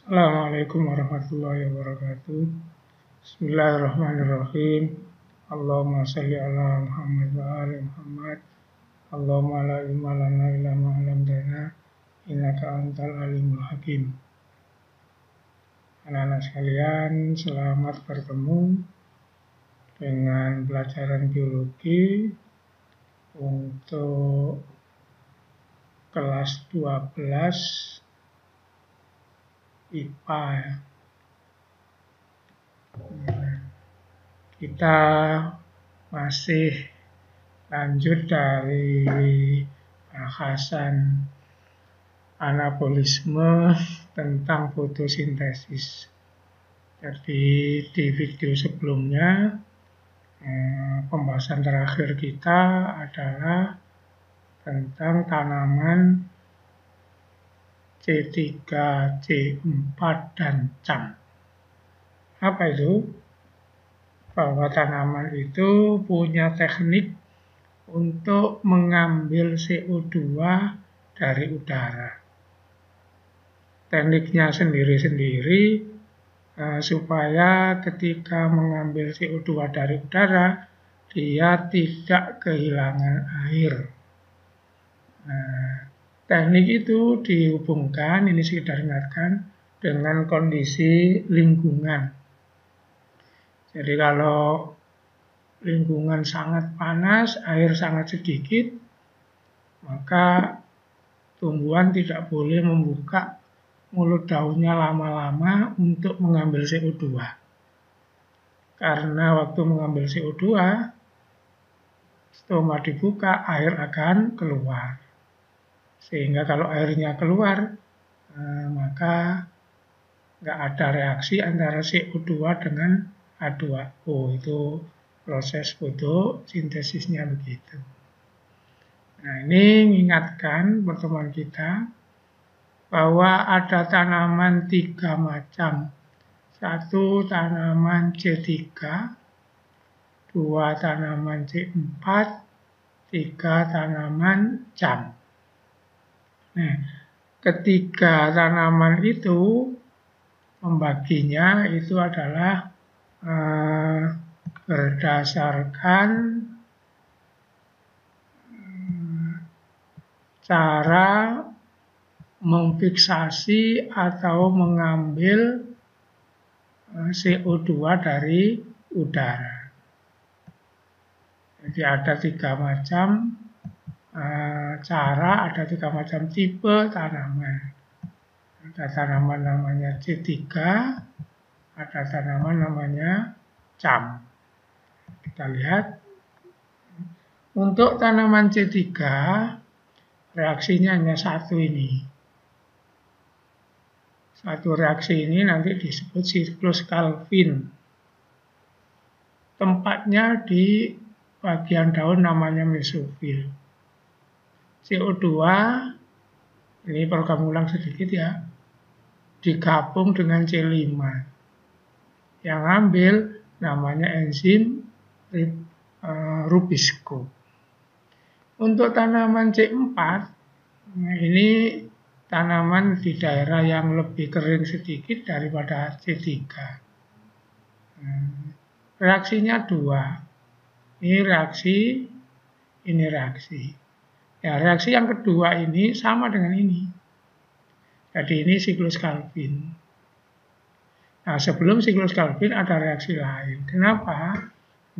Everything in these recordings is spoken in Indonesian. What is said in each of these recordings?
Assalamualaikum warahmatullahi wabarakatuh. Bismillahirrahmanirrahim. Allahumma sholli ala Muhammad wa ali Muhammad. Allahumma la ilma lana illa ma 'allamtana innaka antal alimul hakim. Anak-anak sekalian, selamat bertemu dengan pelajaran biologi untuk kelas 12 IPA ya. Kita masih lanjut dari bahasan anabolisme tentang fotosintesis. Jadi di video sebelumnya pembahasan terakhir kita adalah tentang tanaman C3, C4, dan cam. Apa itu? Bahwa tanaman itu punya teknik untuk mengambil CO2 dari udara. Tekniknya sendiri-sendiri supaya ketika mengambil CO2 dari udara, dia tidak kehilangan air. Teknik itu dihubungkan, ini sekedar ingatkan, dengan kondisi lingkungan. Jadi kalau lingkungan sangat panas, air sangat sedikit, maka tumbuhan tidak boleh membuka mulut daunnya lama-lama untuk mengambil CO2. Karena waktu mengambil CO2, stoma dibuka, air akan keluar. Sehingga kalau airnya keluar, maka nggak ada reaksi antara CO2 dengan H2O. Itu proses fotosintesisnya begitu. Nah, ini mengingatkan pertemuan kita bahwa ada tanaman 3 macam. 1 tanaman C3, 2 tanaman C4, 3 tanaman cam. Nah, ketiga tanaman itu membaginya itu adalah berdasarkan cara memfiksasi atau mengambil CO2 dari udara. Jadi ada 3 macam cara, ada 3 macam tipe tanaman. Ada tanaman namanya C3, ada tanaman namanya cam. Kita lihat. Untuk tanaman C3, reaksinya hanya satu ini. Satu reaksi ini nanti disebut siklus Calvin. Tempatnya di bagian daun namanya mesofil. CO2, ini program ulang sedikit ya, digabung dengan C5. Yang ambil namanya enzim Rubisco. Untuk tanaman C4, ini tanaman di daerah yang lebih kering sedikit daripada C3. Reaksinya 2. Ini reaksi, ini reaksi. Ya, reaksi yang kedua ini sama dengan ini. Jadi ini siklus Calvin. Nah, sebelum siklus Calvin ada reaksi lain. Kenapa?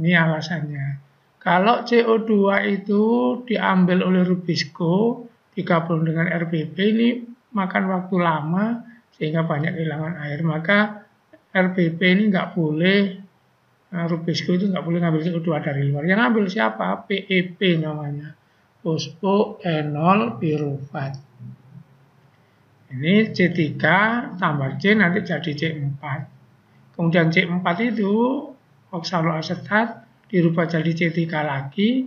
Ini alasannya. Kalau CO2 itu diambil oleh Rubisco, digabung dengan RBP, ini makan waktu lama sehingga banyak kehilangan air. Maka RBP ini nggak boleh, Rubisco itu nggak boleh ngambil CO2 dari luar. Yang ambil siapa? PEP namanya. Fosfoenol pirufat. Ini C3 tambah C nanti jadi C4. Kemudian C4 itu oksaloasetat dirubah jadi C3 lagi,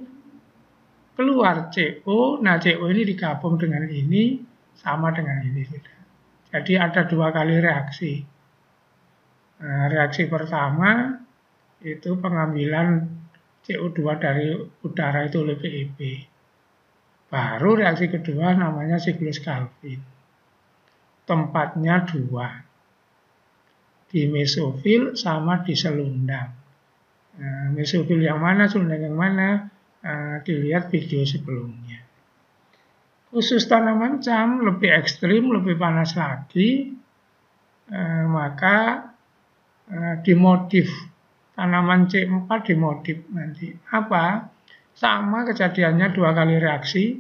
keluar CO. Nah, CO ini digabung dengan ini sama dengan ini. Jadi ada 2 kali reaksi. Nah, reaksi pertama itu pengambilan CO2 dari udara itu oleh PEP. Baru reaksi kedua namanya siklus Calvin. Tempatnya 2. di mesofil sama di selundang. Nah, mesofil yang mana, selundang yang mana, dilihat video sebelumnya. Khusus tanaman cam lebih ekstrim, lebih panas lagi, maka dimodif. Tanaman C4 dimodif nanti. Apa? Sama kejadiannya 2 kali reaksi.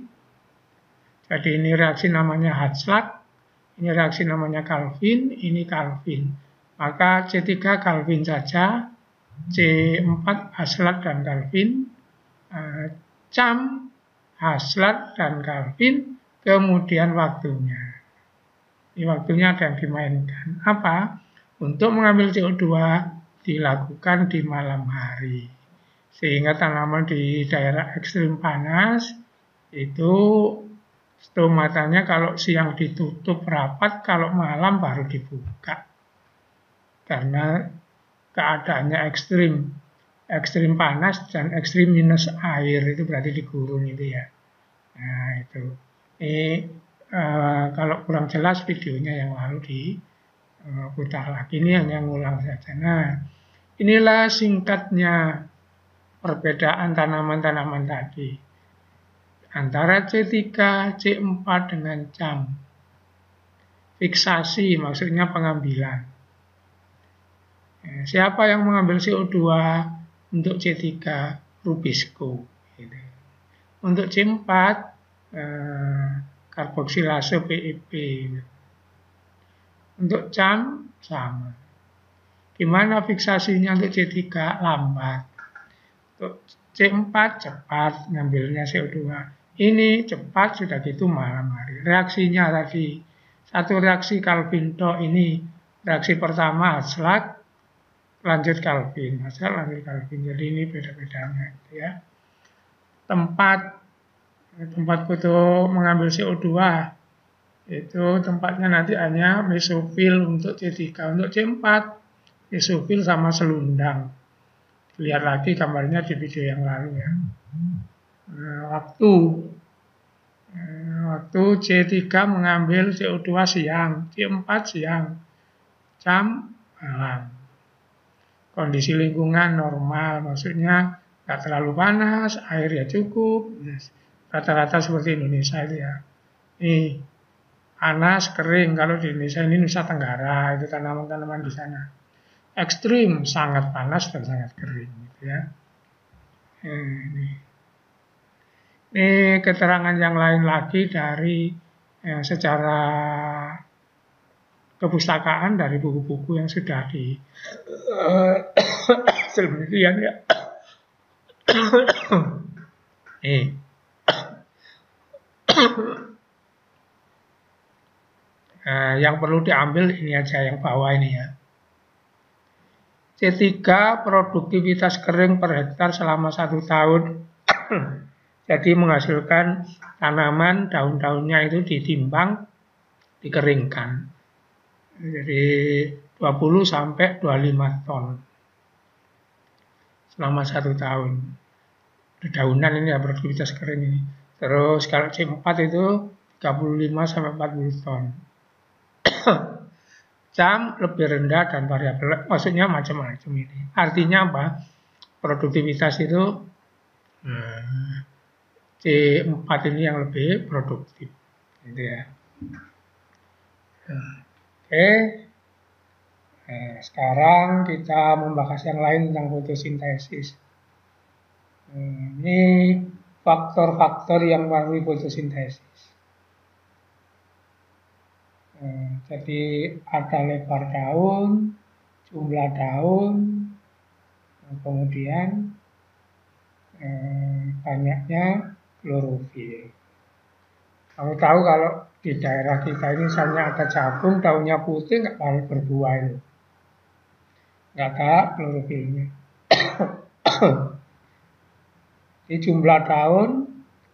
Jadi ini reaksi namanya Hartslag, ini reaksi namanya Calvin, ini Calvin. Maka C3 Calvin saja, C4 Hartslag dan Calvin, cam Hartslag dan Calvin, kemudian waktunya. Ini waktunya ada yang dimainkan. Apa? Untuk mengambil CO2 dilakukan di malam hari. Sehingga tanaman di daerah ekstrim panas itu stomatanya kalau siang ditutup rapat, kalau malam baru dibuka. Karena keadaannya ekstrim panas dan ekstrim minus air, itu berarti di gurun itu ya. Nah itu. Kalau kurang jelas videonya yang lalu diputar lagi, ini hanya ngulang saja. Nah, inilah singkatnya perbedaan tanaman-tanaman tadi antara C3, C4 dengan cam. Fiksasi maksudnya pengambilan. Siapa yang mengambil CO2 untuk C3? Rubisco. Gitu. Untuk C4, karboksilase PEP. Untuk cam sama. Gimana fiksasinya untuk C3? Lambat. Untuk C4 cepat ngambilnya CO2. Ini cepat sudah gitu malam hari. Reaksinya tadi, satu reaksi Calvin-Tok ini, reaksi pertama Hartslag, lanjut Calvin. Hartslag lanjut Calvin. Jadi ini beda-bedanya gitu ya. Tempat untuk mengambil CO2 itu tempatnya nanti hanya mesofil untuk C3. Untuk C4 mesofil sama selundang. Lihat lagi gambarnya di video yang lalu ya. Waktu C3 mengambil CO2 siang, C4 siang, cam malam. Kondisi lingkungan normal, maksudnya nggak terlalu panas, air ya cukup. Rata-rata seperti Indonesia itu ya. Ini panas, kering. Kalau di Indonesia ini Nusa Tenggara, itu tanaman-tanaman di sana. Ekstrim, sangat panas dan sangat kering. Gitu ya. Ini keterangan yang lain lagi dari secara kepustakaan, dari buku-buku yang sudah di selebihnya ya. Yang perlu diambil ini aja yang bawah ini ya. C3 produktivitas kering per hektar selama 1 tahun. Jadi menghasilkan tanaman daun-daunnya itu ditimbang, dikeringkan. Jadi 20 sampai 25 ton selama 1 tahun. Dedaunan ini ya produktivitas kering ini. Terus kalau C4 itu 35 sampai 40 ton. Cam lebih rendah dan variabel, maksudnya macam-macam ini. Artinya apa? Produktivitas itu C4 ini yang lebih produktif, gitu ya. Oke. Sekarang kita membahas yang lain tentang fotosintesis. Ini faktor-faktor yang mempengaruhi fotosintesis. Jadi ada lebar daun, jumlah daun, kemudian banyaknya klorofil. Kamu tahu kalau di daerah kita ini misalnya ada jagung, daunnya putih, nggak bakal berbuah itu. Nggak ada klorofilnya. Di jumlah daun,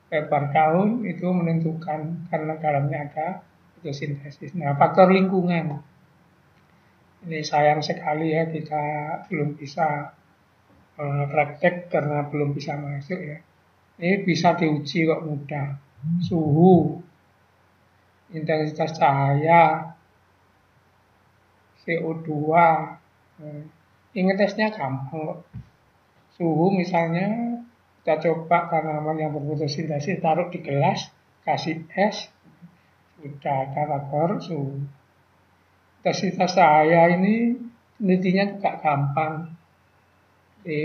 lebar daun itu menentukan karena dalamnya ada fotosintesis. Nah, faktor lingkungan. Ini sayang sekali ya kita belum bisa praktek karena belum bisa masuk ya. Ini bisa diuji kok mudah. Suhu, intensitas cahaya, CO2. Ini tesnya gampang kok. Suhu misalnya, kita coba tanaman yang berfotosintesis taruh di gelas, kasih es, sudah ada faktor suhu. Intensitas cahaya ini penelitiannya juga gampang. Di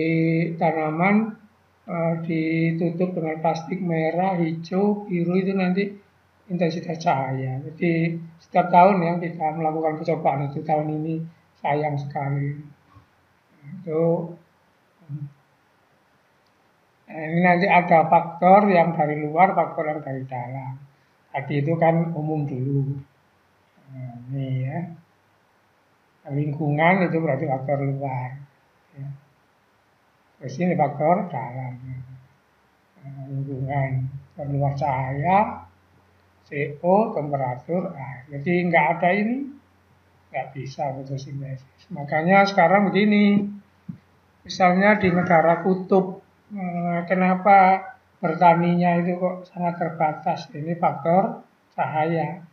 tanaman ditutup dengan plastik merah, hijau, biru itu nanti intensitas cahaya. Jadi setiap tahun ya kita melakukan percobaan itu, tahun ini sayang sekali. Itu ini nanti ada faktor yang dari luar, faktor yang dari dalam. Tadi itu kan umum dulu. Ini ya. Lingkungan itu berarti faktor luar. Ya. Terus ini faktor dalam. Lingkungan, luar cahaya, CO, temperatur, air. Jadi nggak ada ini, nggak bisa fotosintesis. Makanya sekarang begini, misalnya di negara kutub, kenapa bertaninya itu kok sangat terbatas? Ini faktor cahaya.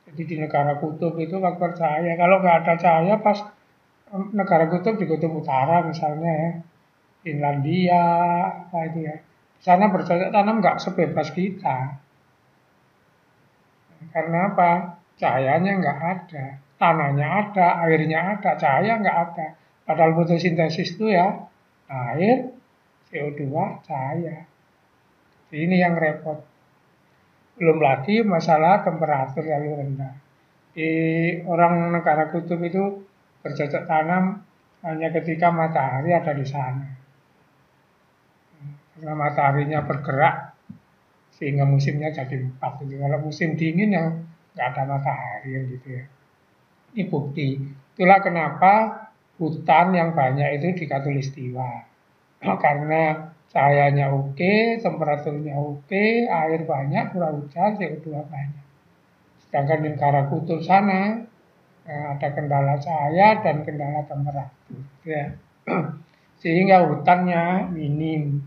Jadi di negara kutub itu faktor cahaya. Kalau nggak ada cahaya pas negara kutub di kutub utara misalnya ya, Finlandia, apa itu ya, di sana bercocok tanam nggak sebebas kita. Karena apa? Cahayanya nggak ada, tanahnya ada, airnya ada, cahaya nggak ada. Padahal fotosintesis itu ya air, CO2, cahaya. Jadi ini yang repot. Belum lagi masalah temperatur terlalu rendah. Di orang negara kutub itu bercocok tanam hanya ketika matahari ada di sana. Karena mataharinya bergerak sehingga musimnya jadi 4. Kalau musim dingin ya nggak ada matahari gitu ya. Ini bukti. Itulah kenapa hutan yang banyak itu di Khatulistiwa. Karena cahayanya oke, temperaturnya oke, air banyak, curah hujan, CO2 banyak. Sedangkan di negara kutub sana ada kendala cahaya dan kendala temperatur. Ya. Sehingga hutannya minim.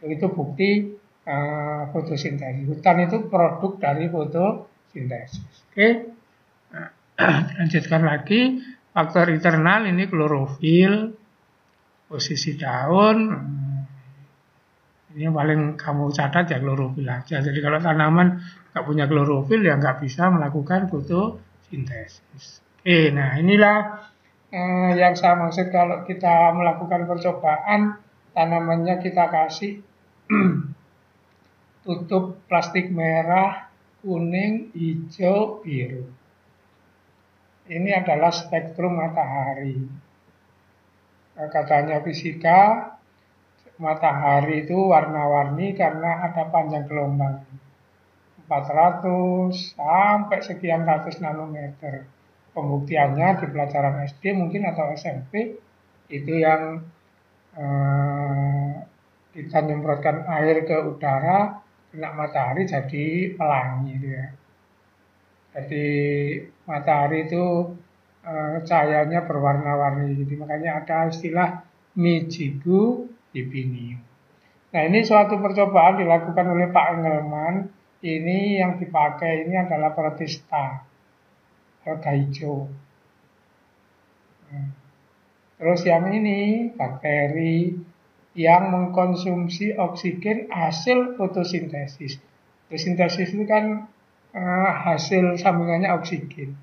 Itu bukti fotosintesis. Hutan itu produk dari fotosintesis. Oke. Lanjutkan lagi. Faktor internal ini klorofil, posisi daun. Ini yang paling kamu catat ya klorofil aja. Jadi kalau tanaman nggak punya klorofil ya nggak bisa melakukan fotosintesis. Oke, nah inilah yang saya maksud kalau kita melakukan percobaan, tanamannya kita kasih tutup plastik merah, kuning, hijau, biru. Ini adalah spektrum matahari. Katanya fisika, matahari itu warna-warni karena ada panjang gelombang 400 sampai sekian ratus nanometer. Pembuktiannya di pelajaran SD mungkin atau SMP itu yang kita nyemprotkan air ke udara, kena matahari jadi pelangi gitu ya. Jadi matahari itu cahayanya berwarna-warni. Jadi makanya ada istilah Mijigu Dibinium. Nah ini suatu percobaan dilakukan oleh Pak Engelmann. Ini yang dipakai ini adalah protista, roda hijau. Terus yang ini bakteri yang mengkonsumsi oksigen hasil fotosintesis. Fotosintesis itu kan hasil sambungannya oksigen.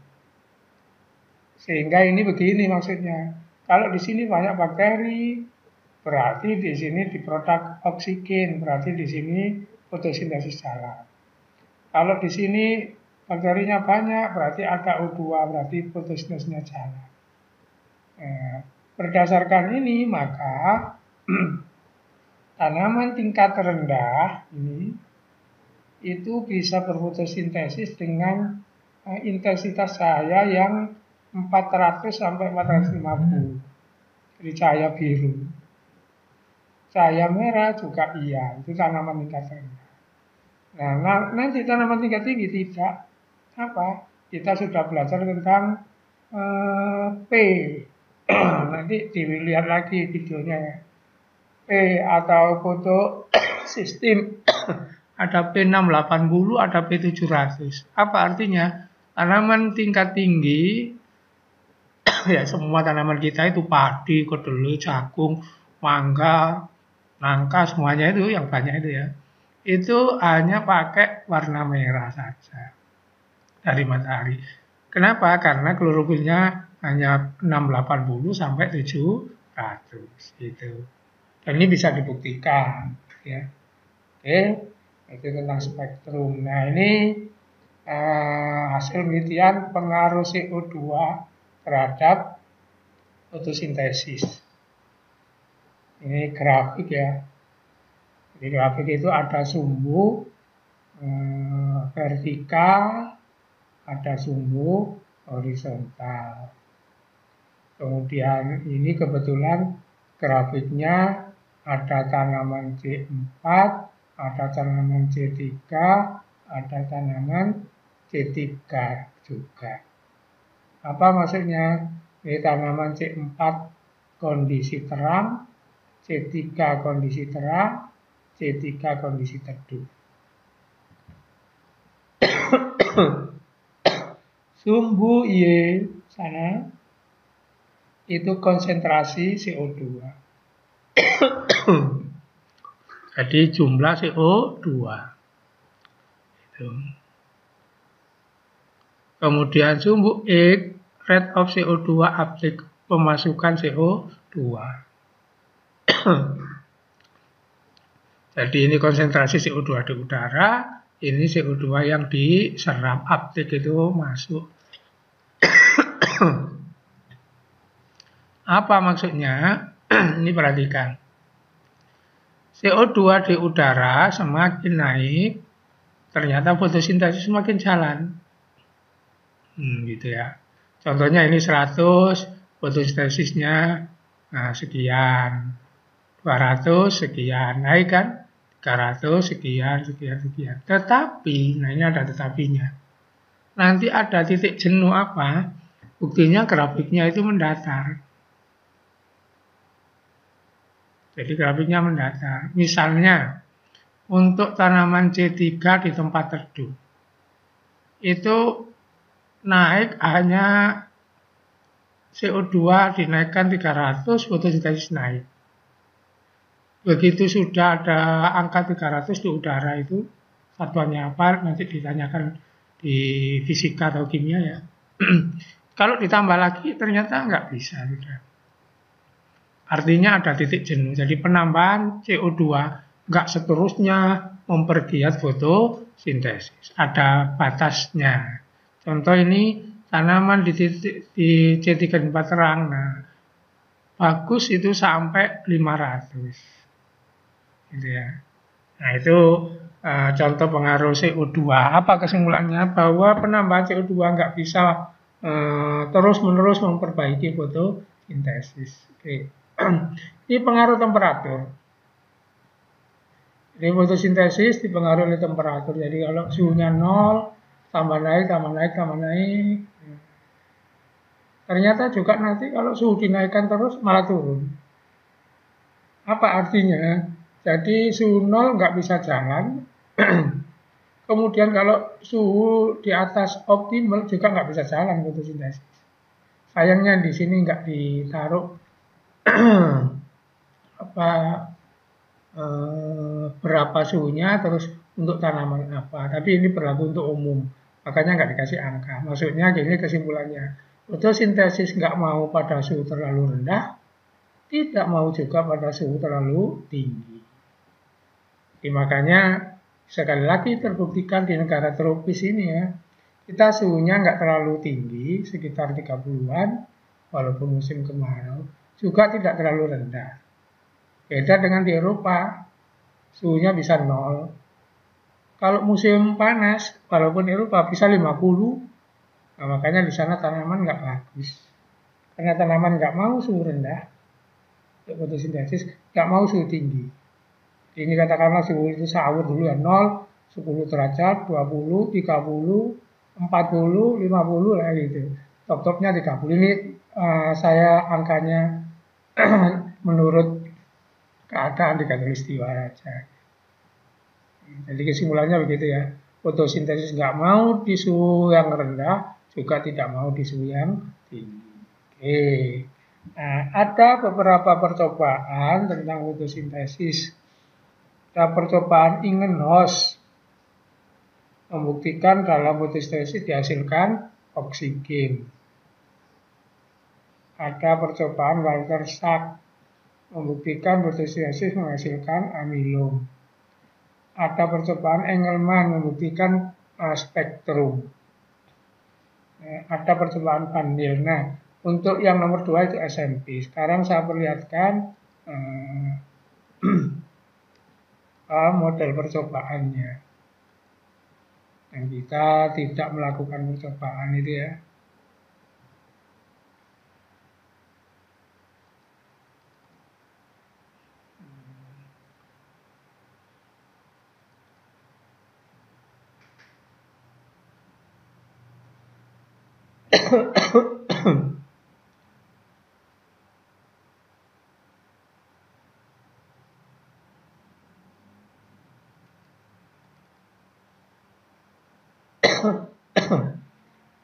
Sehingga ini begini maksudnya. Kalau di sini banyak bakteri, berarti di sini diproduk oksigen, berarti di sini fotosintesis jalan. Kalau di sini bakterinya banyak, berarti ada O2, berarti fotosintesisnya jalan. Berdasarkan ini maka tanaman tingkat rendah ini itu bisa berfotosintesis dengan intensitas cahaya yang 400 sampai 450. Jadi cahaya biru. Cahaya merah juga iya, itu tanaman tingkat rendah. Nah, nanti tanaman tingkat tinggi tidak. Apa? Kita sudah belajar tentang P. Nanti dilihat lagi videonya ya. P atau foto sistem ada P680, ada P700. Apa artinya? Tanaman tingkat tinggi, ya semua tanaman kita itu padi, kedelai, jagung, mangga, nangka, semuanya itu yang banyak itu ya. Itu hanya pakai warna merah saja dari matahari. Kenapa? Karena klorofilnya hanya 680 sampai 700 gitu. Dan ini bisa dibuktikan ya. Oke, itu tentang spektrum. Nah, ini hasil penelitian pengaruh CO2 terhadap fotosintesis. Ini grafik ya. Di grafik itu ada sumbu vertikal, ada sumbu horizontal. Kemudian ini kebetulan grafiknya ada tanaman C4, ada tanaman C3, ada tanaman C3 juga. Apa maksudnya? Ini tanaman C4 kondisi terang, C3 kondisi terang, C3 kondisi teduh. Sumbu Y sana itu konsentrasi CO2. Jadi jumlah CO2. Itu. Kemudian sumbu X, rate of CO2 uptake, pemasukan CO2. Jadi ini konsentrasi CO2 di udara, ini CO2 yang diserap, uptake itu masuk. Apa maksudnya? Ini perhatikan. CO2 di udara semakin naik, ternyata fotosintesis semakin jalan. Gitu ya. Contohnya ini 100, fotosintesisnya sekian. 200 sekian, naik kan? 300 sekian. Tetapi, nah ini ada tetapinya. Nanti ada titik jenuh apa? Buktinya grafiknya itu mendatar. Jadi grafiknya mendatar. Misalnya, untuk tanaman C3 di tempat teduh, itu naik hanya CO2 dinaikkan 300, fotosintesis naik. Begitu sudah ada angka 300 di udara itu, satuannya apa nanti ditanyakan di fisika atau kimia ya. Kalau ditambah lagi ternyata nggak bisa. Artinya ada titik jenuh. Jadi penambahan CO2 nggak seterusnya mempergiat fotosintesis. Ada batasnya. Contoh ini tanaman di C3 tempat terang. Nah, bagus itu sampai 500. Gitu ya. Nah itu contoh pengaruh CO2. Apa kesimpulannya? Bahwa penambahan CO2 nggak bisa terus-menerus memperbaiki fotosintesis. Oke. Ini pengaruh temperatur. Jadi fotosintesis dipengaruhi oleh temperatur. Jadi kalau suhunya 0, tambah naik. Ternyata juga nanti kalau suhu dinaikkan terus malah turun. Apa artinya? Jadi suhu 0 nggak bisa jalan. Kemudian kalau suhu di atas optimal juga nggak bisa jalan fotosintesis. Sayangnya di sini nggak ditaruh berapa suhunya terus untuk tanaman apa. Tapi ini berlaku untuk umum. Makanya nggak dikasih angka. Maksudnya gini kesimpulannya. Fotosintesis nggak mau pada suhu terlalu rendah, tidak mau juga pada suhu terlalu tinggi. Makanya sekali lagi terbuktikan di negara tropis ini ya, kita suhunya nggak terlalu tinggi, sekitar 30-an, walaupun musim kemarau, juga tidak terlalu rendah. Beda dengan di Eropa, suhunya bisa 0. Kalau musim panas, walaupun Eropa bisa 50, nah makanya di sana tanaman nggak bagus. Karena tanaman nggak mau suhu rendah, untuk fotosintesis, nggak mau suhu tinggi. Ini katakanlah suhu itu sahur dulu ya, 0, 10 derajat, 20, 30, 40, 50 lah gitu. Top-topnya 30. Ini saya angkanya menurut keadaan di khatulistiwa saja. Jadi kesimpulannya begitu ya. fotosintesis nggak mau di suhu yang rendah, juga tidak mau di suhu yang tinggi. Oke. Nah, ada beberapa percobaan tentang fotosintesis. Ada percobaan Ingenhousz membuktikan dalam fotosintesis dihasilkan oksigen. Ada percobaan Walter Schacht membuktikan fotosintesis menghasilkan amilum. Ada percobaan Engelmann membuktikan spektrum. Ada percobaan Van Til. Nah, untuk yang nomor 2 itu SMP. Sekarang saya perlihatkan model percobaannya. Dan kita tidak melakukan percobaan itu ya.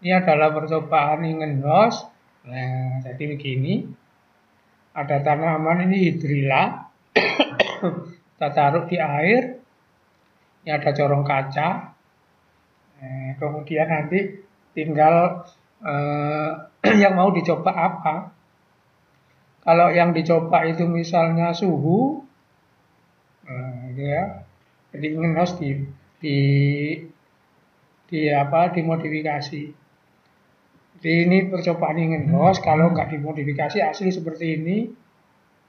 Ini adalah percobaan Ingenhousz. Nah, jadi begini. Ada tanaman ini hidrilla. Kita taruh di air. Ini ada corong kaca. Kemudian nanti tinggal yang mau dicoba apa. Kalau yang dicoba itu misalnya suhu, gitu ya. Jadi Ingenhousz dimodifikasi. Jadi ini percobaan Ingenhousz, kalau nggak dimodifikasi asli seperti ini.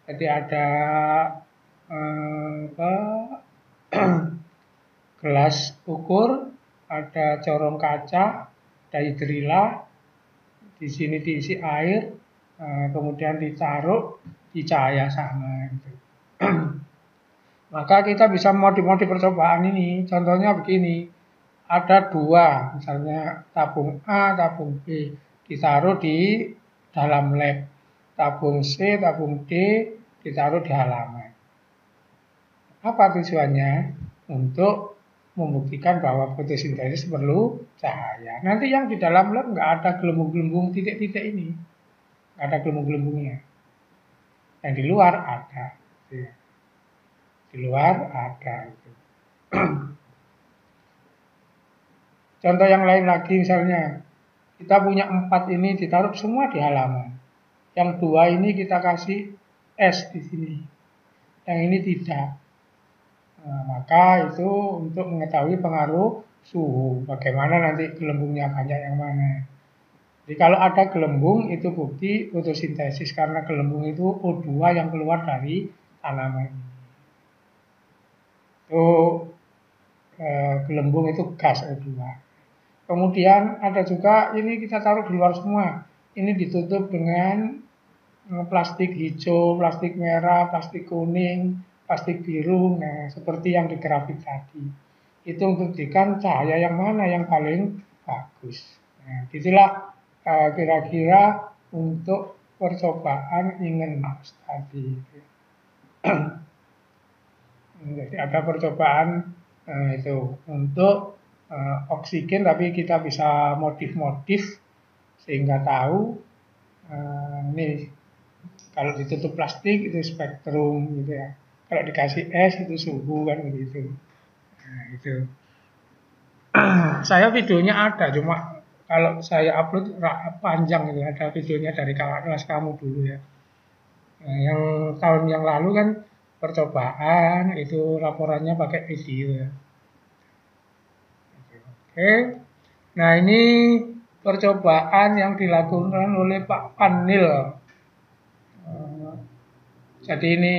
Jadi ada gelas ukur, ada corong kaca, ada hidrilla, di sini diisi air, kemudian ditaruh di cahaya sama. Gitu. Maka kita bisa modif percobaan ini. Contohnya begini, ada dua, misalnya tabung A, tabung B, ditaruh di dalam lab. Tabung C, tabung D, ditaruh di halaman. Apa tujuannya? Untuk membuktikan bahwa fotosintesis perlu cahaya. Nanti yang di dalam lab nggak ada gelembung-gelembung titik-titik ini. Nggak ada gelembung-gelembungnya. Yang di luar ada. Di luar ada. Contoh yang lain lagi misalnya, kita punya 4 ini ditaruh semua di halaman. Yang 2 ini kita kasih es di sini. Yang ini tidak. Nah, maka itu untuk mengetahui pengaruh suhu. Bagaimana nanti gelembungnya banyak yang mana. Jadi kalau ada gelembung itu bukti fotosintesis. Karena gelembung itu O2 yang keluar dari tanaman ini. Itu gelembung itu gas O2. Kemudian ada juga ini kita taruh di luar semua. Ini ditutup dengan plastik hijau, plastik merah, plastik kuning, plastik biru. Nah, seperti yang di grafik tadi. Itu membuktikan cahaya yang mana yang paling bagus. Nah, itulah kira-kira untuk percobaan Ingenhousz tadi. Jadi ada percobaan itu untuk oksigen, tapi kita bisa modif-modif sehingga tahu ini kalau ditutup plastik itu spektrum gitu ya. Kalau dikasih es itu suhu kan begitu. Nah, itu. Saya videonya ada, cuma kalau saya upload panjang gitu, ada videonya dari kakak kelas kamu dulu ya. Nah, yang tahun yang lalu kan percobaan itu laporannya pakai video ya. Oke. Nah, ini percobaan yang dilakukan oleh Pak Van Til. Jadi ini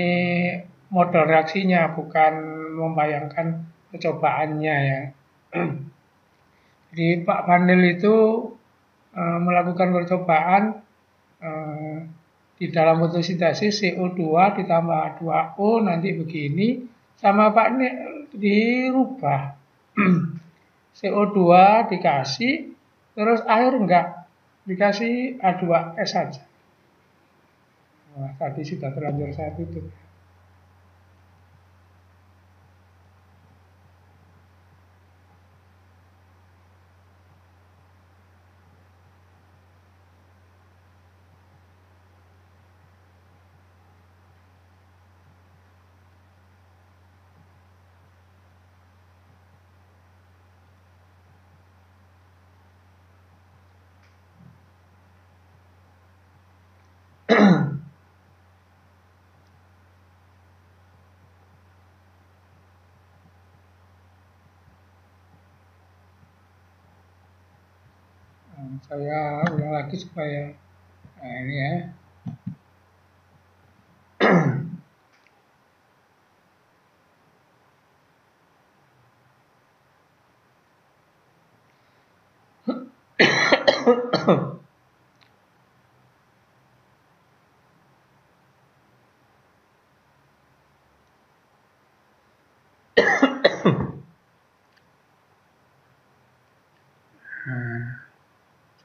model reaksinya, bukan membayangkan percobaannya ya. Jadi Pak Van Til itu melakukan percobaan di dalam fotosintesis CO2 ditambah H2O nanti begini, sama Pak ini dirubah. CO2 dikasih, terus air enggak, dikasih H2S saja. Wah, tadi sudah terlanjur saya tutup. Saya ulang lagi supaya ini ya.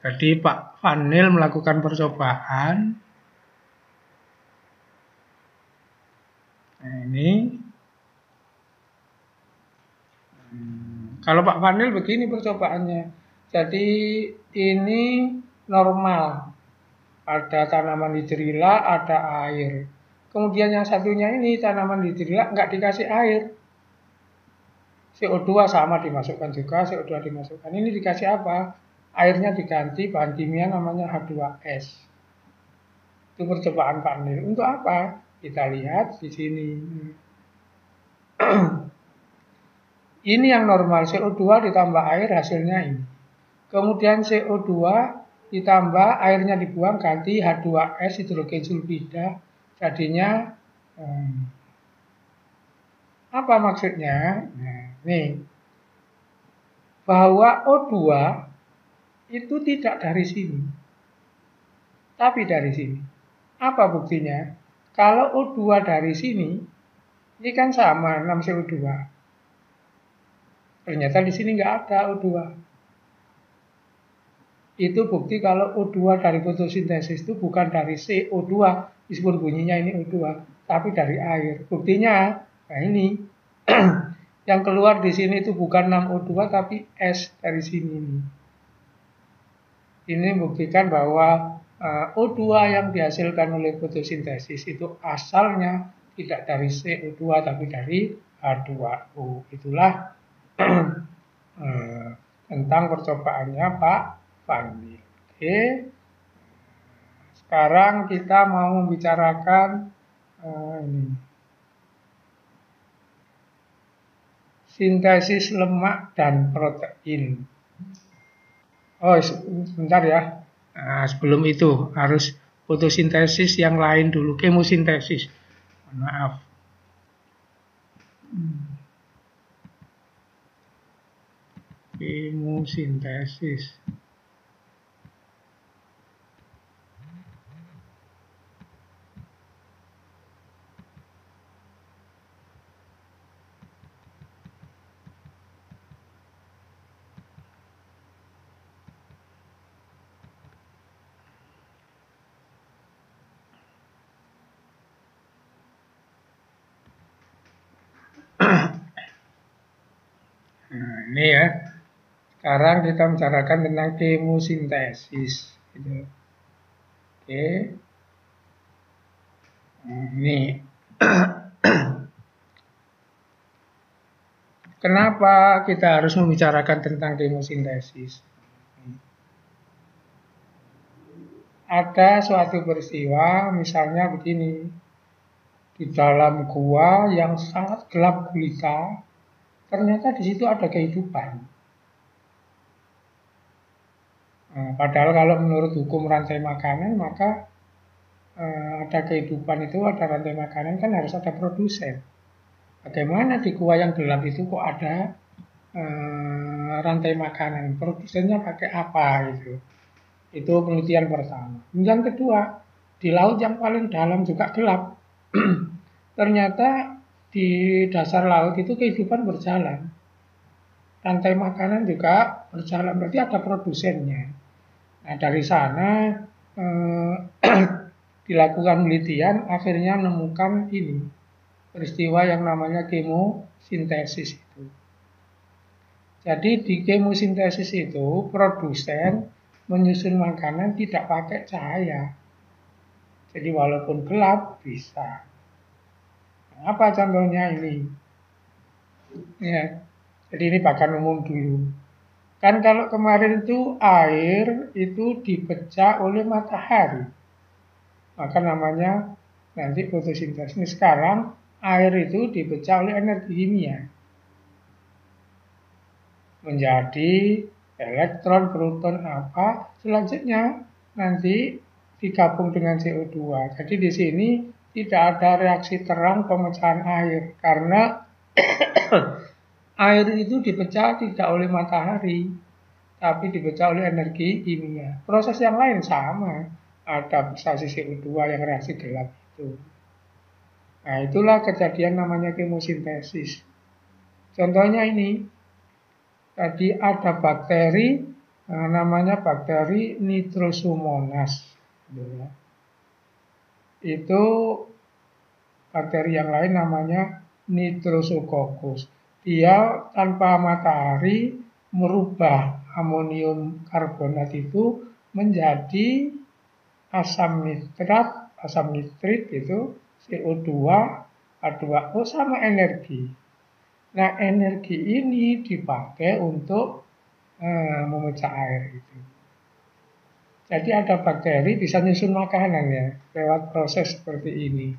Jadi Pak Vanil melakukan percobaan. Nah, ini. Kalau Pak Vanil begini percobaannya. Jadi ini normal. Ada tanaman hidrilla, ada air. Kemudian yang satunya ini tanaman hidrilla nggak dikasih air. CO2 sama dimasukkan juga, CO2 dimasukkan. Ini dikasih apa? Airnya diganti bahan kimia namanya H2S. Itu percobaan panel. Untuk apa? Kita lihat di sini. Ini yang normal, CO2 ditambah air hasilnya ini. Kemudian CO2 ditambah airnya dibuang ganti H2S hidrogen sulfida. Jadinya apa maksudnya? Nah, nih. Bahwa O2 itu tidak dari sini. Tapi dari sini. Apa buktinya? Kalau O2 dari sini, ini kan sama 6 CO2. Ternyata di sini nggak ada O2. Itu bukti kalau O2 dari fotosintesis itu bukan dari CO2, meskipun bunyinya ini O2, tapi dari air. Buktinya, nah ini, yang keluar di sini itu bukan 6O2, tapi S dari sini. Ini membuktikan bahwa O2 yang dihasilkan oleh fotosintesis itu asalnya tidak dari CO2, tapi dari H2O. Itulah tentang percobaannya Pak Vanil. Oke. Sekarang kita mau membicarakan ini. Sintesis lemak dan protein. Oh, sebentar ya. Nah, sebelum itu harus fotosintesis yang lain dulu, kemosintesis. Maaf. Kemosintesis. Nah, ini ya. Sekarang kita bicarakan tentang kemosintesis. Gitu. Oke. Ini. Kenapa kita harus membicarakan tentang kemosintesis? Ada suatu peristiwa, misalnya begini. Di dalam gua yang sangat gelap gulita, ternyata di situ ada kehidupan. Nah, padahal kalau menurut hukum rantai makanan, maka ada kehidupan itu, ada rantai makanan kan harus ada produsen. Bagaimana di gua yang gelap itu kok ada rantai makanan? Produsennya pakai apa gitu? Itu penelitian pertama. Yang kedua, di laut yang paling dalam juga gelap. Ternyata di dasar laut itu kehidupan berjalan. Rantai makanan juga berjalan, berarti ada produsennya. Nah, dari sana dilakukan penelitian, akhirnya menemukan ini, peristiwa yang namanya kemosintesis itu. Jadi di kemosintesis itu, produsen menyusun makanan tidak pakai cahaya. Jadi walaupun gelap, bisa. Apa contohnya ini? Ya, jadi ini bahkan umum dulu. Kan kalau kemarin itu air itu dipecah oleh matahari. maka namanya nanti fotosintesis. Ini sekarang air itu dipecah oleh energi kimia menjadi elektron, proton, apa. Selanjutnya nanti digabung dengan CO2. Jadi di sini tidak ada reaksi terang pemecahan air karena air itu dipecah tidak oleh matahari, tapi dipecah oleh energi kimia. Proses yang lain sama, adaptasi CO2 yang reaksi gelap itu. Nah, itulah kejadian namanya kemosintesis. Contohnya ini, tadi ada bakteri, namanya bakteri Nitrosomonas. Itu bakteri yang lain namanya Nitrosococcus. Dia tanpa matahari merubah amonium karbonat itu menjadi asam nitrit itu CO2, H2O sama energi. Nah, energi ini dipakai untuk memecah air itu. Jadi ada bakteri bisa nyusun makanan ya lewat proses seperti ini.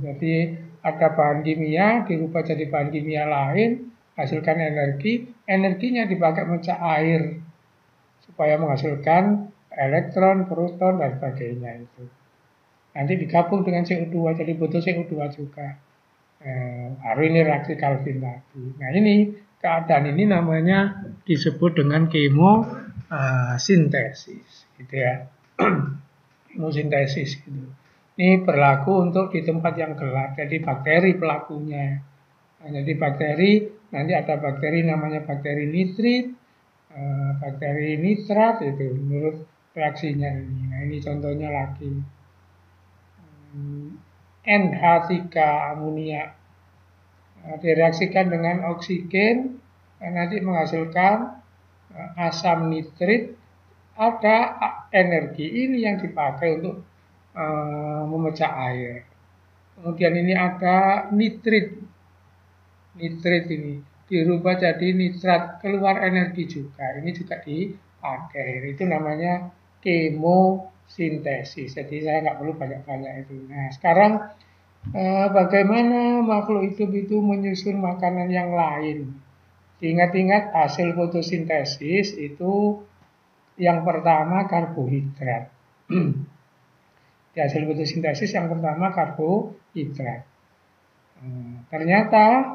Jadi ada bahan kimia dirubah jadi bahan kimia lain, hasilkan energi, energinya dipakai memecah air supaya menghasilkan elektron, proton dan sebagainya itu. Nanti digabung dengan CO2 jadi butuh CO2 juga. Baru ini reaksi Calvin tadi. Nah ini keadaan ini namanya disebut dengan kemosintesis, gitu ya. Kemosintesis gitu. Ini berlaku untuk di tempat yang gelap, jadi bakteri pelakunya. Nah, jadi bakteri, nanti ada bakteri namanya bakteri nitrit, bakteri nitrat itu menurut reaksinya ini. Nah ini contohnya lagi. NH3 amonia direaksikan dengan oksigen, nanti menghasilkan asam nitrit. Ada energi ini yang dipakai untuk memecah air. Kemudian ini ada nitrit. Nitrit ini dirubah jadi nitrat, keluar energi juga. Ini juga dipakai. Itu namanya kemosintesis. Jadi saya nggak perlu banyak-banyak itu. Nah, sekarang bagaimana makhluk hidup itu menyusun makanan yang lain? Ingat-ingat hasil fotosintesis itu yang pertama karbohidrat. Di hasil fotosintesis yang pertama karbohidrat. Ternyata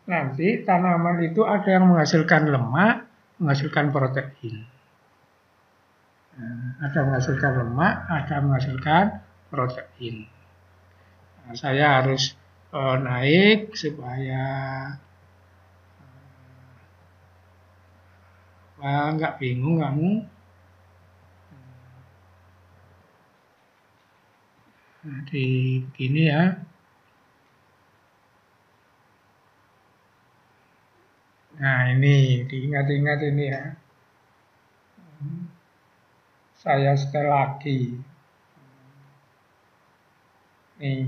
nanti tanaman itu ada yang menghasilkan lemak, menghasilkan protein. Ada menghasilkan lemak, ada menghasilkan protein. Nah, saya harus naik supaya nggak bingung kamu. Jadi begini ya. Nah ini diingat-ingat ini ya. Saya setel lagi. Nih.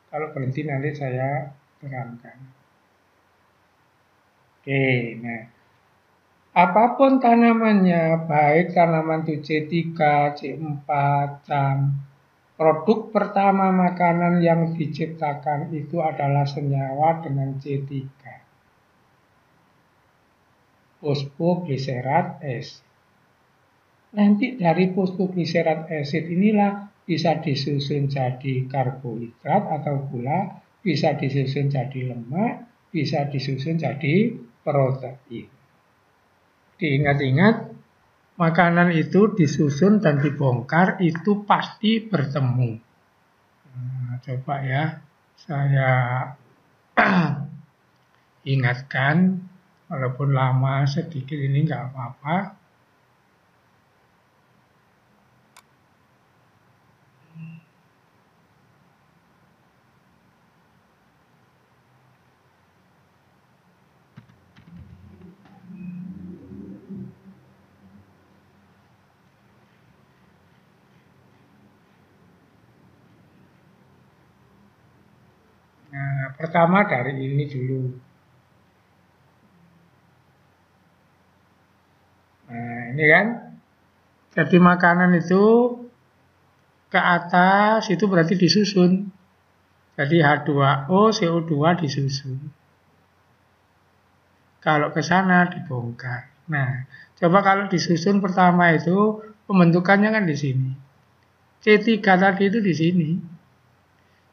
Kalau berhenti nanti saya terangkan. Oke, nah. Apapun tanamannya, baik tanaman itu C3, C4, cam, produk pertama makanan yang diciptakan itu adalah senyawa dengan C3. Fosfogliserat acid. Nanti dari fosfogliserat acid inilah bisa disusun jadi karbohidrat atau gula, bisa disusun jadi lemak, bisa disusun jadi protein. Diingat-ingat, makanan itu disusun dan dibongkar itu pasti bertemu. Nah, coba ya, saya ingatkan, walaupun lama sedikit ini nggak apa-apa. Nah, pertama dari ini dulu. Nah, ini kan. Jadi makanan itu ke atas itu berarti disusun. Jadi H2O, CO2 disusun. Kalau ke sana dibongkar. Nah, coba kalau disusun pertama itu pembentukannya kan di sini. C3 tadi itu di sini.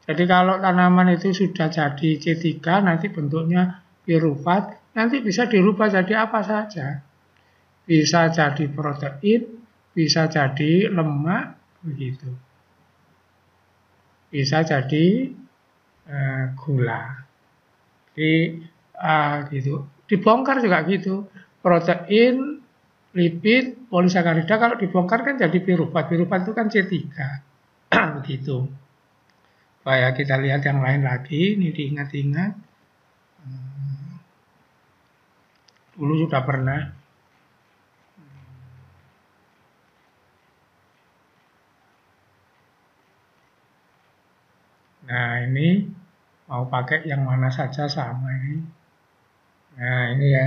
Jadi kalau tanaman itu sudah jadi C3, nanti bentuknya piruvat, nanti bisa dirubah jadi apa saja. Bisa jadi protein, bisa jadi lemak, begitu. Bisa jadi gula. Jadi gitu. Dibongkar juga gitu. Protein, lipid, polisakarida kalau dibongkar kan jadi piruvat. Piruvat itu kan C3. Begitu. Supaya kita lihat yang lain lagi, ini diingat-ingat. Dulu sudah pernah. Nah, ini mau pakai yang mana saja sama ini. Nah, ini ya.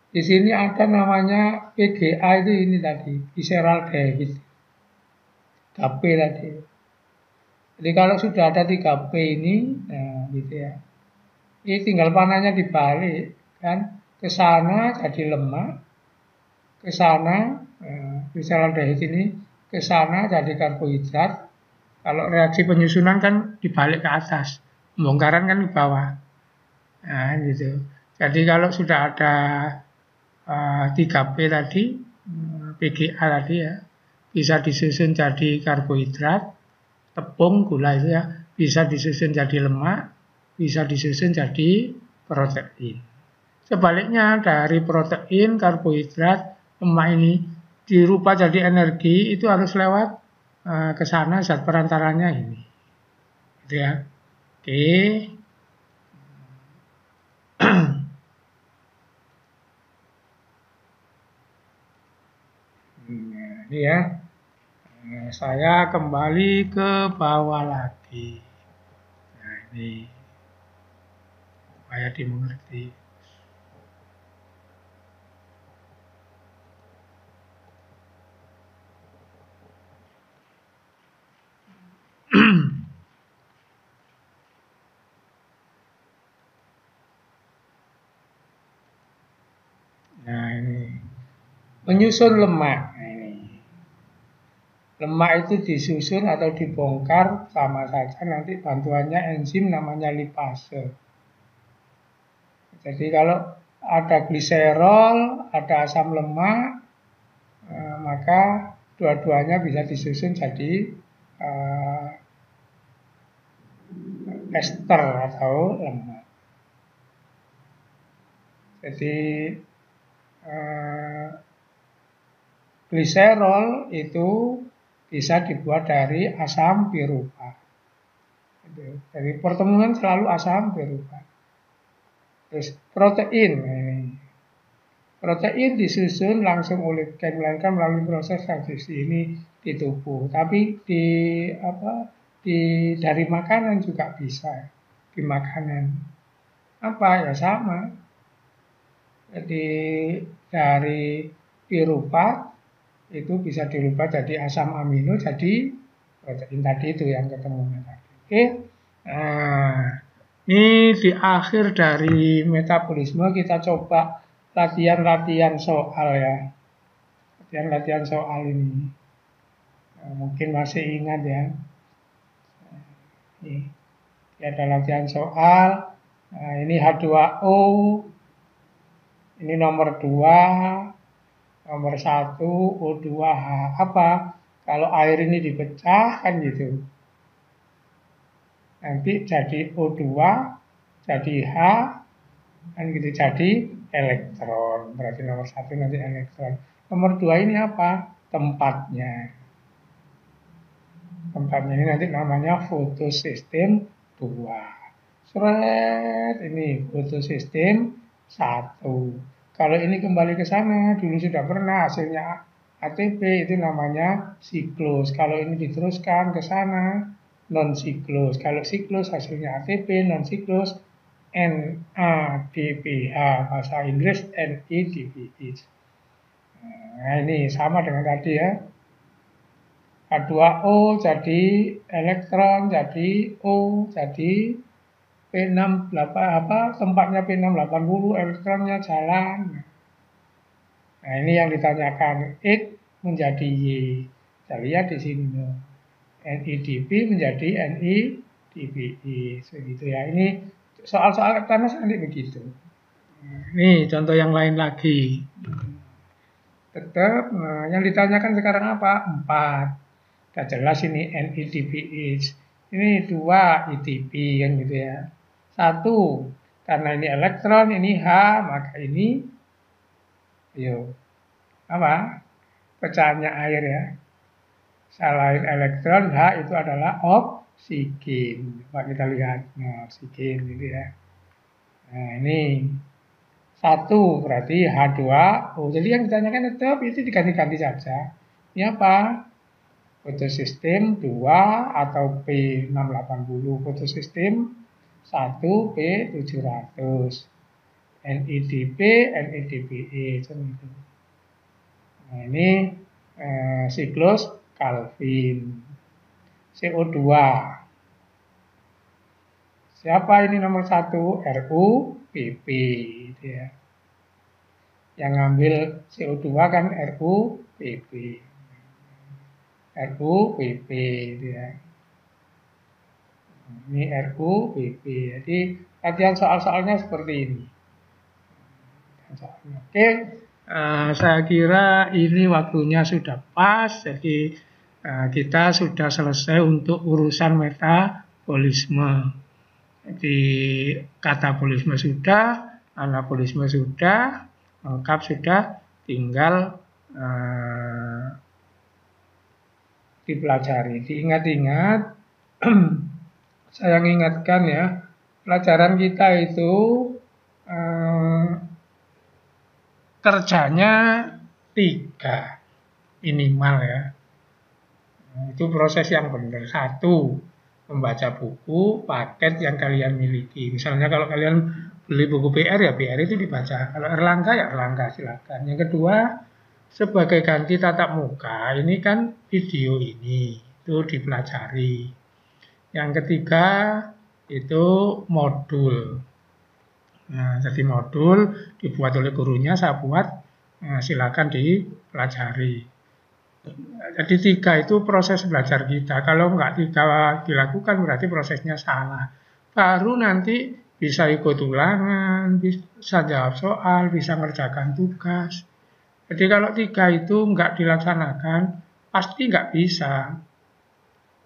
Di sini ada namanya PGA itu ini tadi, glyceraldehyde. 3P tadi. Jadi kalau sudah ada 3P ini, nah gitu ya. Ini tinggal panahnya dibalik kan, ke sana jadi lemak, ke sana glyceraldehyde ini ke sana jadi karbohidrat. Kalau reaksi penyusunan kan dibalik ke atas, pembongkaran kan di bawah. Nah, gitu. Jadi kalau sudah ada 3P tadi, PGA tadi ya, bisa disusun jadi karbohidrat, tepung, gula itu ya, bisa disusun jadi lemak, bisa disusun jadi protein. Sebaliknya dari protein, karbohidrat, lemak ini dirubah jadi energi, itu harus lewat ke sana zat perantaranya ini. Gitu ya. Oke. Ini ya. Saya kembali ke bawah lagi. Nah, ini supaya dimengerti. Nah, ini menyusun lemak. Nah, ini. Lemak itu disusun atau dibongkar sama saja nanti bantuannya enzim namanya lipase. Jadi kalau ada gliserol, ada asam lemak, maka dua-duanya bisa disusun jadi ester atau lemak. Jadi gliserol itu bisa dibuat dari asam piruvat. Jadi pertemuan selalu asam piruvat. Terus protein. Protein disusun langsung oleh gen, melainkan melalui proses transkripsi ini di tubuh. Tapi dari makanan juga bisa. Di makanan apa ya sama. Jadi dari piruvat itu bisa dirubah jadi asam amino, jadi protein tadi itu yang ketemu tadi. Oke. Nah, ini di akhir dari metabolisme kita coba latihan-latihan soal ya. Latihan-latihan soal ini. Nah, mungkin masih ingat ya. Ini ada latihan soal. Nah, ini H2O. Ini nomor 2. Nomor 1 O2H. Apa? Kalau air ini dipecah kan gitu. Nanti jadi O2, jadi H, kan gitu, jadi elektron. Berarti nomor 1 nanti elektron. Nomor 2 ini apa? Tempatnya. Tempatnya ini nanti namanya fotosistem 2. Seret, ini fotosistem 1. Kalau ini kembali ke sana, dulu sudah pernah hasilnya ATP itu namanya siklus. Kalau ini diteruskan ke sana, non siklus. Kalau siklus hasilnya ATP, non siklus NADPH, bahasa Inggris NADPH. Nah, ini sama dengan tadi ya. H2O jadi elektron, jadi O, jadi P68 tempatnya P680, elektronnya jalan. Nah, ini yang ditanyakan, X menjadi Y. Kita lihat di sini. NIDP menjadi NIDPI. Segitu ya. Ini soal-soal panas nanti begitu. Ini contoh yang lain lagi. Tetap, yang ditanyakan sekarang apa? 4. Sudah jelas ini NIDPI. Ini 2 ITP kan gitu ya. 1, karena ini elektron, ini H, maka ini apa? Pecahannya air ya. Selain elektron, H itu adalah oksigen. Coba kita lihat, nah, oksigen gitu ya. Nah, ini 1 berarti H2O. Jadi yang ditanyakan tetap itu diganti-ganti saja. Ini apa? Fotosistem 2 atau P680. Fotosistem 1 P700. NIDP, NIDPE. Gitu. Nah, ini siklus Calvin. CO2. Siapa ini nomor 1? RUPP. Gitu ya. Yang ngambil CO2 kan RUPP. RUPP. Gitu ya. Ini RUPP. Jadi latihan soal-soalnya seperti ini. Oke. Saya kira ini waktunya sudah pas. Jadi kita sudah selesai untuk urusan metabolisme. Jadi katabolisme sudah, anabolisme sudah, lengkap sudah, tinggal dipelajari. Diingat-ingat, saya ingatkan ya, pelajaran kita itu kerjanya 3 minimal ya. Itu proses yang benar. 1, membaca buku paket yang kalian miliki. Misalnya kalau kalian beli buku PR ya PR itu dibaca. Kalau Erlangga ya Erlangga silakan. Yang kedua, sebagai ganti tatap muka, ini kan video ini itu dipelajari. Yang ketiga itu modul. Nah, jadi modul dibuat oleh gurunya, saya buat, silakan dipelajari. Jadi 3 itu proses belajar kita. Kalau nggak 3 dilakukan berarti prosesnya salah. Baru nanti bisa ikut ulangan, bisa jawab soal, bisa ngerjakan tugas. Jadi kalau 3 itu nggak dilaksanakan, pasti nggak bisa.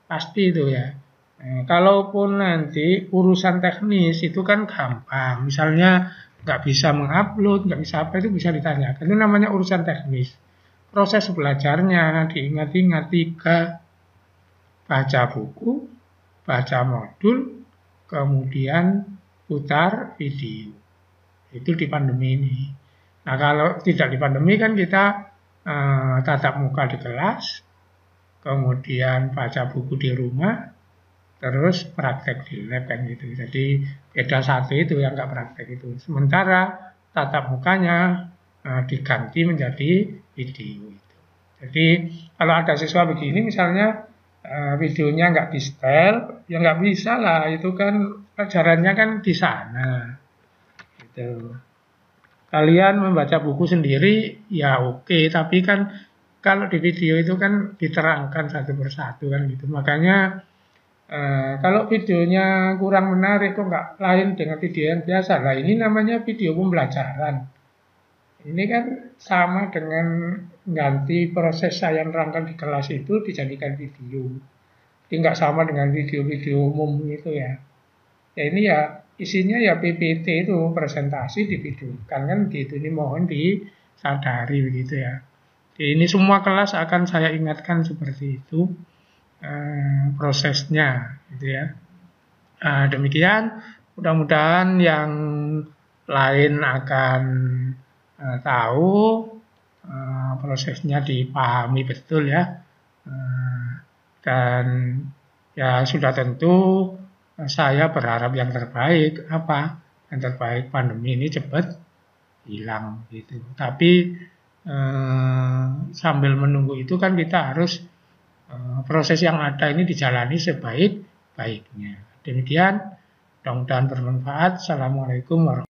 Pasti itu ya. Kalaupun nanti urusan teknis itu kan gampang. Misalnya nggak bisa mengupload, nggak bisa apa, itu bisa ditanyakan. Itu namanya urusan teknis. Proses belajarnya diingat-ingat 3, baca buku, baca modul, kemudian putar video. Itu di pandemi ini. Nah kalau tidak di pandemi kan kita tatap muka di kelas, kemudian baca buku di rumah, terus praktek di lab kan gitu. Jadi beda 1 itu yang nggak praktek itu. Sementara tatap mukanya diganti menjadi video itu. Jadi kalau ada siswa begini misalnya videonya nggak di setel, ya nggak bisa lah. Itu kan pelajarannya kan di sana. Gitu. Kalian membaca buku sendiri ya oke, tapi kan kalau di video itu kan diterangkan satu persatu kan gitu. Makanya kalau videonya kurang menarik kok nggak lain dengan video yang biasa. Lah ini namanya video pembelajaran. Ini kan sama dengan ganti proses saya nerangkan di kelas itu dijadikan video. Jadi nggak sama dengan video-video umum itu ya. Ya ini ya isinya ya PPT itu presentasi di video. Kan gitu. Ini mohon disadari begitu ya. Jadi ini semua kelas akan saya ingatkan seperti itu prosesnya, gitu ya. Demikian. Mudah-mudahan yang lain akan tahu, prosesnya dipahami betul ya, dan Ya sudah tentu saya berharap yang terbaik. Apa? Yang terbaik pandemi ini cepat hilang gitu. Tapi sambil menunggu itu kan kita harus proses yang ada ini dijalani sebaik-baiknya. Demikian, mudah-mudahan bermanfaat. Assalamualaikum warahmatullahi wabarakatuh.